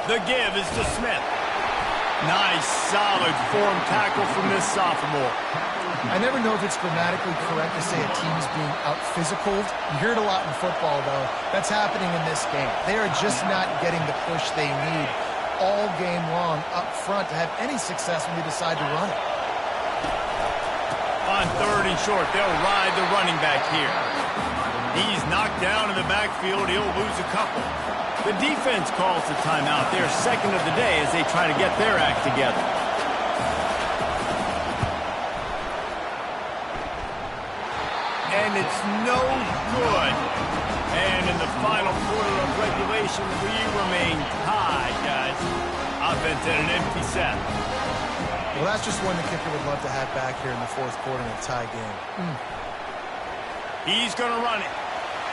The give is to Smith. Nice, solid form tackle from this sophomore. I never know if it's grammatically correct to say a team's being out-physicaled. You hear it a lot in football, though. That's happening in this game. They are just not getting the push they need all game long up front to have any success when they decide to run it. On 3rd and short, they'll ride the running back here. He's knocked down in the backfield. He'll lose a couple. The defense calls the timeout. They're second of the day as they try to get their act together. And it's no good. And in the final quarter of regulation, we remain tied, guys. Offense at an empty set. Well, that's just one the kicker would love to have back here in the fourth quarter in a tie game. He's going to run it.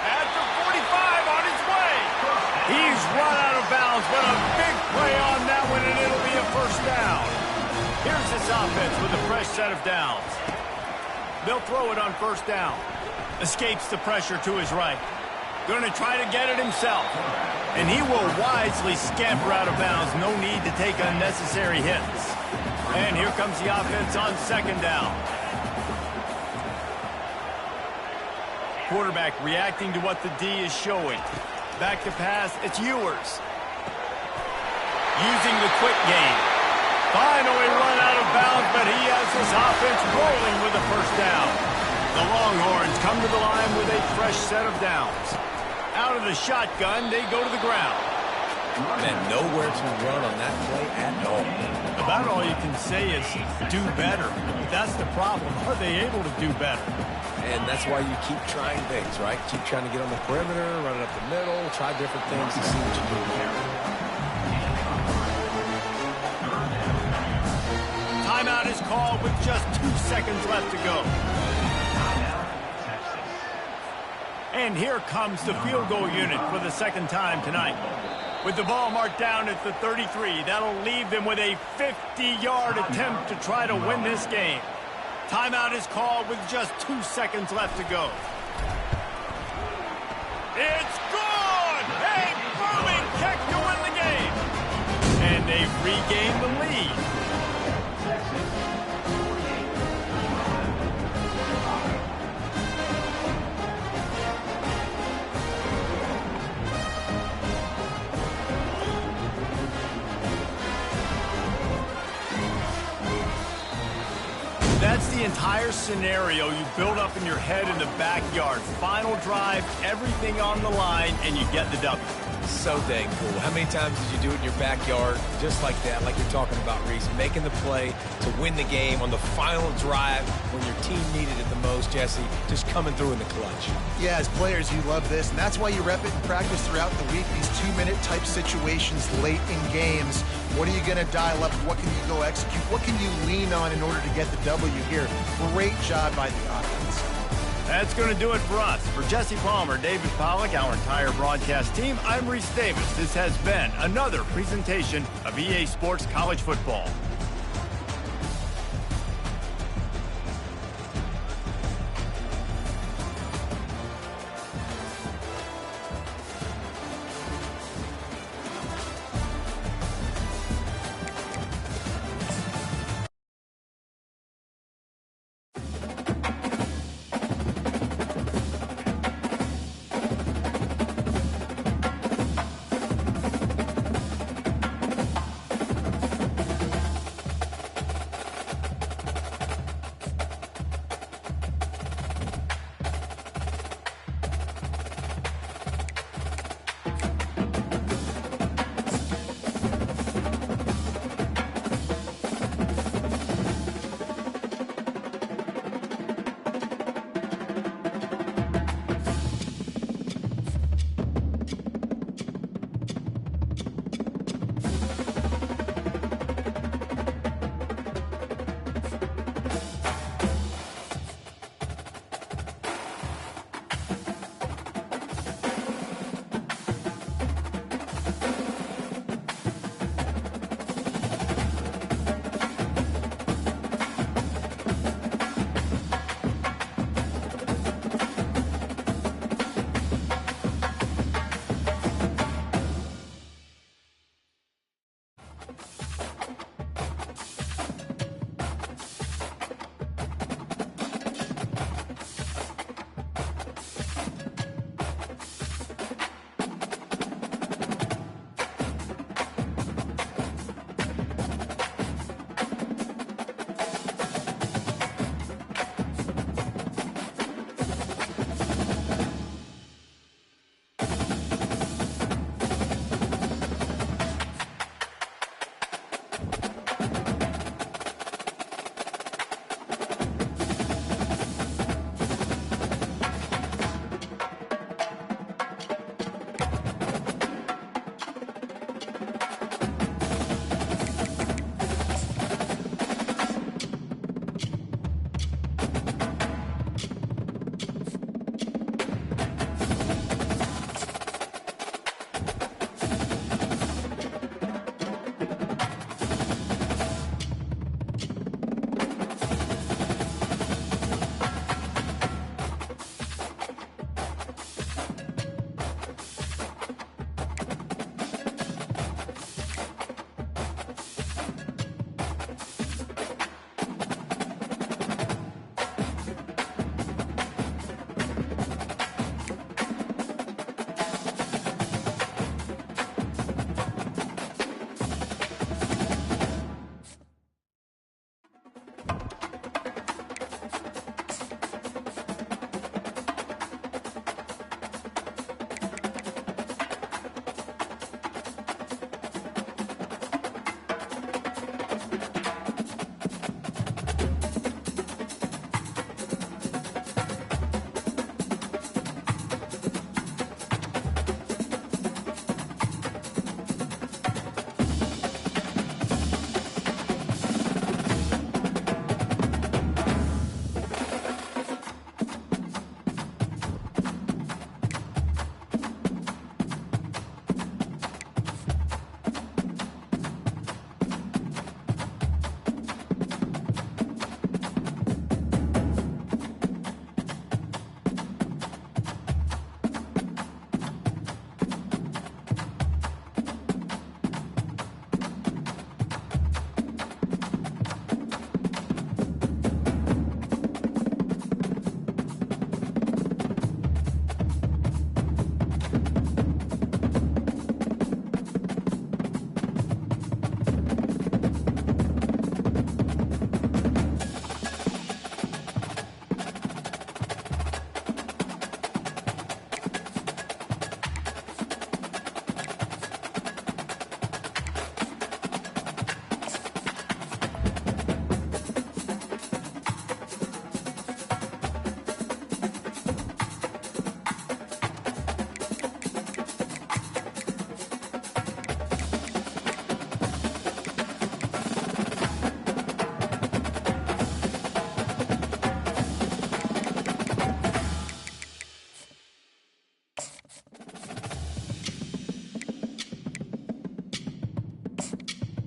At the 45 on his way. He's run out of bounds, but a big play on that one, and it'll be a first down. Here's this offense with a fresh set of downs. They'll throw it on first down. Escapes the pressure to his right. Going to try to get it himself. And he will wisely scamper out of bounds. No need to take unnecessary hits. And here comes the offense on second down. Quarterback reacting to what the D is showing. Back to pass, it's Ewers. Using the quick game. Finally run out of bounds, but he has his offense rolling with a first down. The Longhorns come to the line with a fresh set of downs. Out of the shotgun, they go to the ground. Man, nowhere to run on that play at all. About all you can say is do better. But that's the problem. Are they able to do better? And that's why you keep trying things, right? Keep trying to get on the perimeter, run it up the middle, try different things to see what you do there. Timeout is called with just 2 seconds left to go. And here comes the field goal unit for the second time tonight. With the ball marked down at the 33, that'll leave them with a 50-yard attempt to try to win this game. Timeout is called with just 2 seconds left to go. It's good! A booming kick to win the game. And they've regained the lead. That's the entire scenario you build up in your head in the backyard. Final drive, everything on the line, and you get the W. So dang cool. How many times did you do it in your backyard just like that, like you're talking about, Reese? Making the play to win the game on the final drive when your team needed it the most, Jesse. Just coming through in the clutch. Yeah, as players, you love this, and that's why you rep it in practice throughout the week, these 2-minute type situations late in games. What are you going to dial up? What can you go execute? What can you lean on in order to get the W here? Great job by the offense. That's going to do it for us. For Jesse Palmer, David Pollack, our entire broadcast team, I'm Reese Davis. This has been another presentation of EA Sports College Football.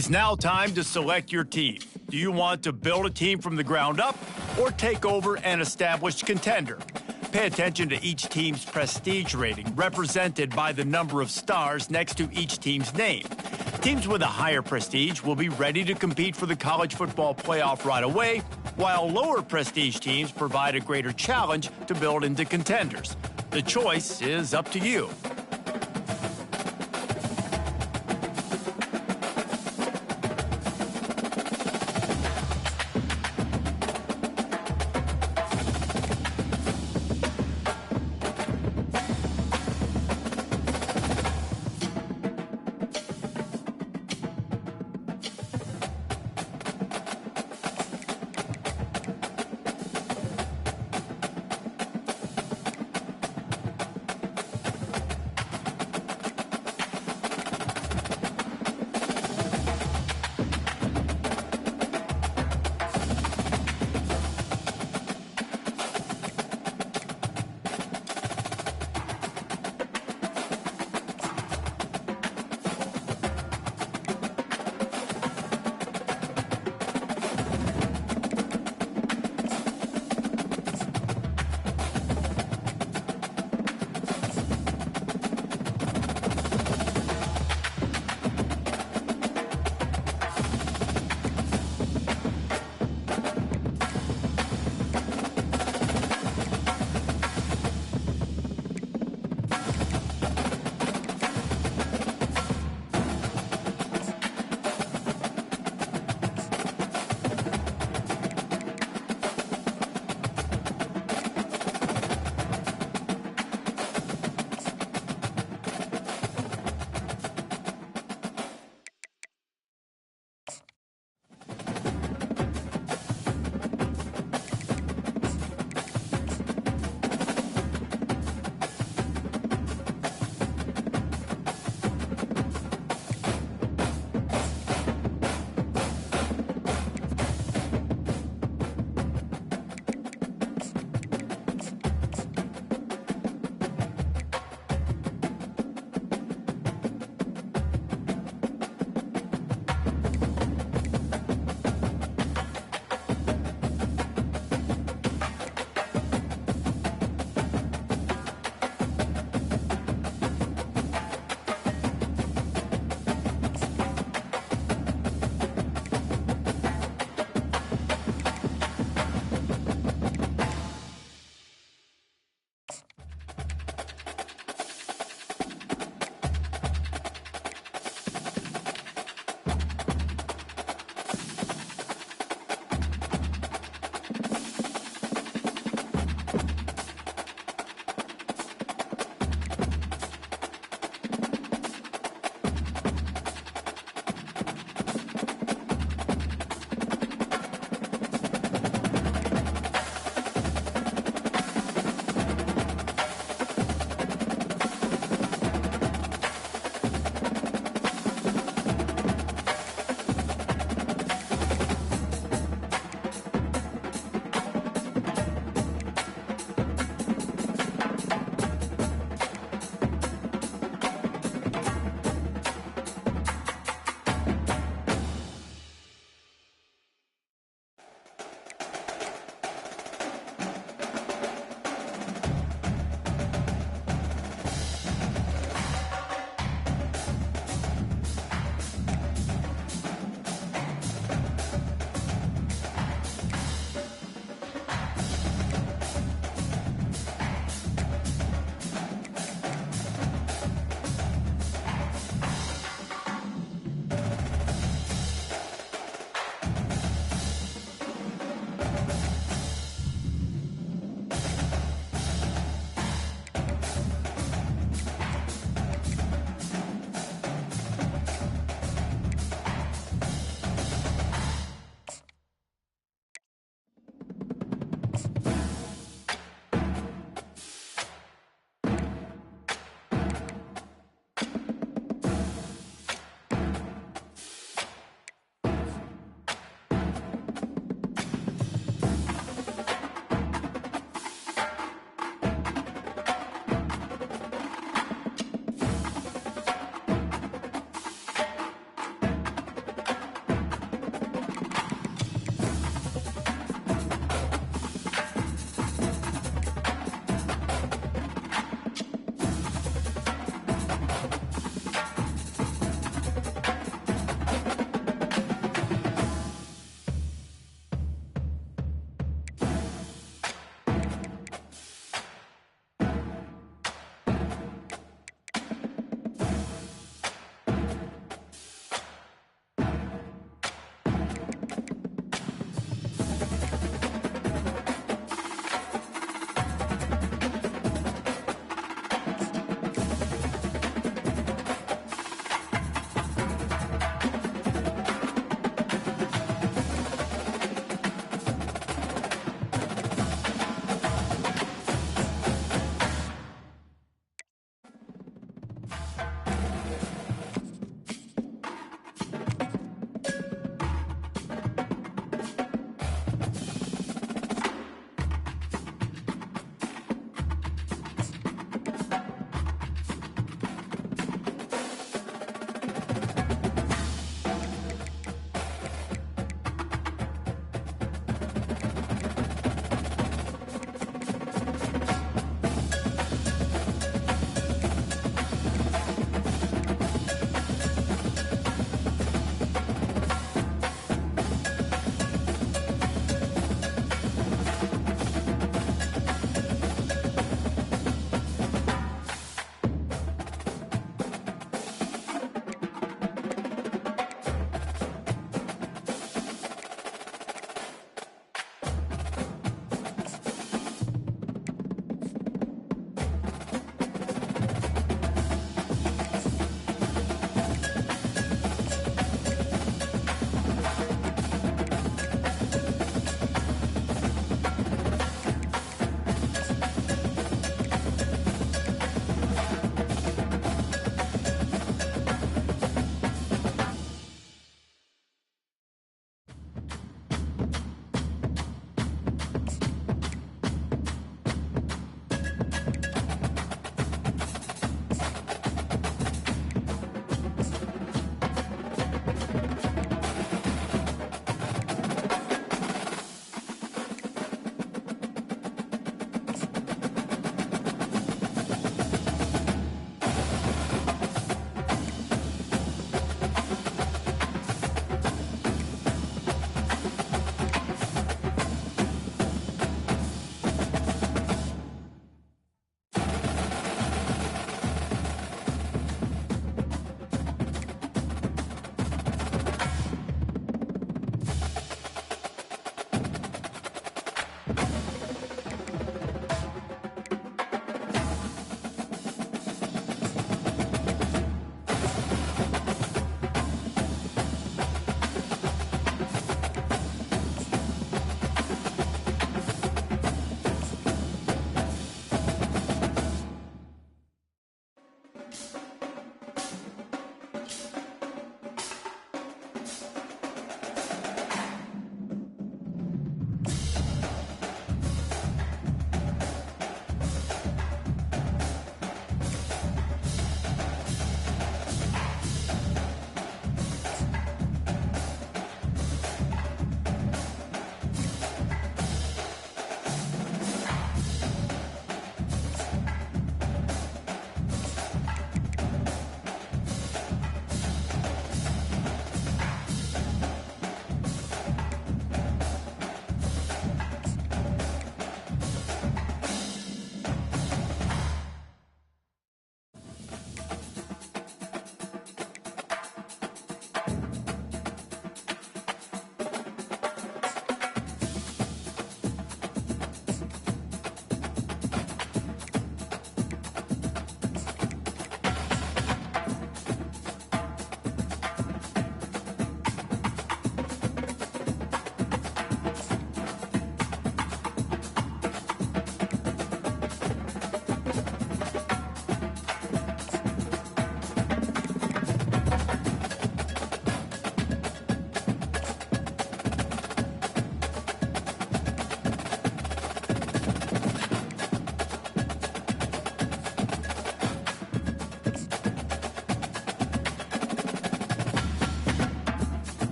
It's now time to select your team. Do you want to build a team from the ground up or take over an established contender? Pay attention to each team's prestige rating, represented by the number of stars next to each team's name. Teams with a higher prestige will be ready to compete for the college football playoff right away, while lower prestige teams provide a greater challenge to build into contenders. The choice is up to you.